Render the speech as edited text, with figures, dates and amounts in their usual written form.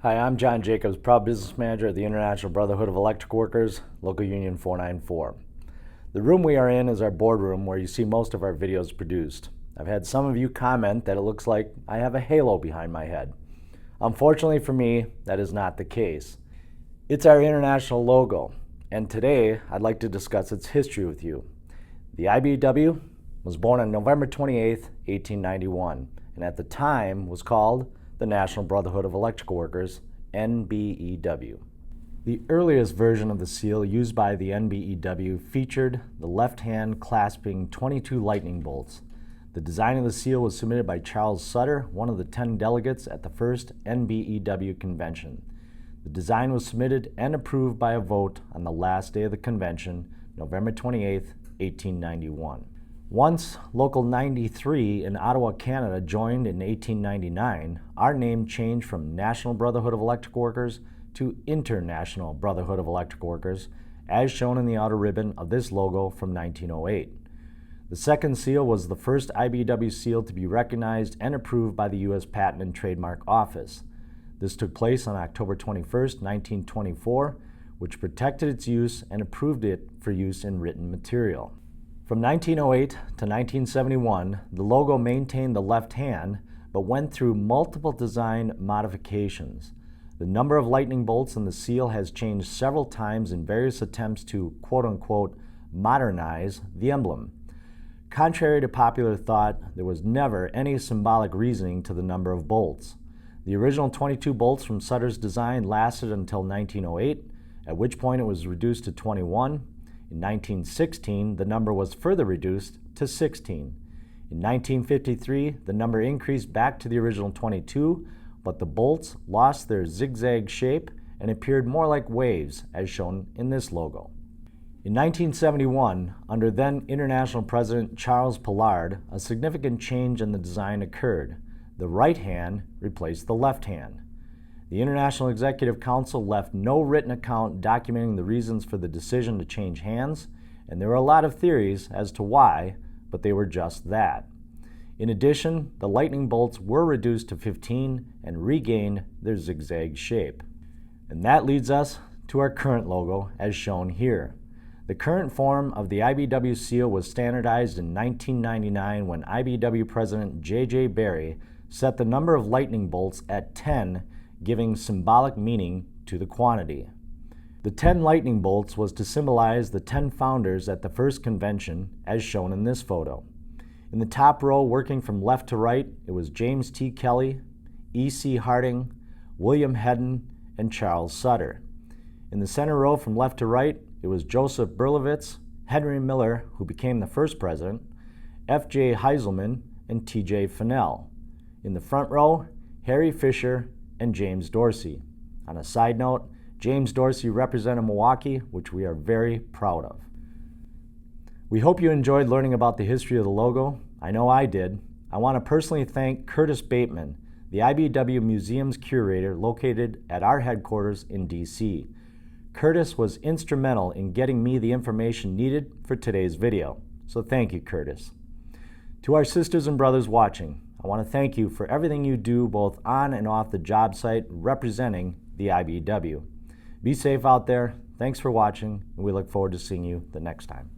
Hi, I'm John Jacobs, proud business manager at the International Brotherhood of Electric Workers, Local Union 494. The room we are in is our boardroom where you see most of our videos produced. I've had some of you comment that it looks like I have a halo behind my head. Unfortunately for me, that is not the case. It's our international logo, and today I'd like to discuss its history with you. The IBEW was born on November 28, 1891, and at the time was called the National Brotherhood of Electrical Workers, NBEW. The earliest version of the seal used by the NBEW featured the left hand clasping 22 lightning bolts. The design of the seal was submitted by Charles Sutter, one of the 10 delegates at the first NBEW convention. The design was submitted and approved by a vote on the last day of the convention, November 28, 1891. Once Local 93 in Ottawa, Canada joined in 1899, our name changed from National Brotherhood of Electrical Workers to International Brotherhood of Electrical Workers, as shown in the outer ribbon of this logo from 1908. The second seal was the first IBEW seal to be recognized and approved by the U.S. Patent and Trademark Office. This took place on October 21, 1924, which protected its use and approved it for use in written material. From 1908 to 1971, the logo maintained the left hand, but went through multiple design modifications. The number of lightning bolts in the seal has changed several times in various attempts to, quote-unquote, modernize the emblem. Contrary to popular thought, there was never any symbolic reasoning to the number of bolts. The original 22 bolts from Sutter's design lasted until 1908, at which point it was reduced to 21. In 1916, the number was further reduced to 16. In 1953, the number increased back to the original 22, but the bolts lost their zigzag shape and appeared more like waves, as shown in this logo. In 1971, under then International President Charles Pollard, a significant change in the design occurred. The right hand replaced the left hand. The International Executive Council left no written account documenting the reasons for the decision to change hands, and there were a lot of theories as to why, but they were just that. In addition, the lightning bolts were reduced to 15 and regained their zigzag shape. And that leads us to our current logo, as shown here. The current form of the IBEW seal was standardized in 1999 when IBEW President J.J. Berry set the number of lightning bolts at 10, giving symbolic meaning to the quantity. The 10 lightning bolts was to symbolize the 10 founders at the first convention, as shown in this photo. In the top row, working from left to right, it was James T. Kelly, E.C. Harding, William Hedden, and Charles Sutter. In the center row from left to right, it was Joseph Berlovitz, Henry Miller, who became the first president, F.J. Heiselman, and T.J. Fennell. In the front row, Harry Fisher and James Dorsey. On a side note, James Dorsey represented Milwaukee, which we are very proud of. We hope you enjoyed learning about the history of the logo. I know I did. I want to personally thank Curtis Bateman, the IBEW Museum's curator located at our headquarters in D.C. Curtis was instrumental in getting me the information needed for today's video, so thank you, Curtis. To our sisters and brothers watching, I want to thank you for everything you do both on and off the job site representing the IBEW. Be safe out there. Thanks for watching, and we look forward to seeing you the next time.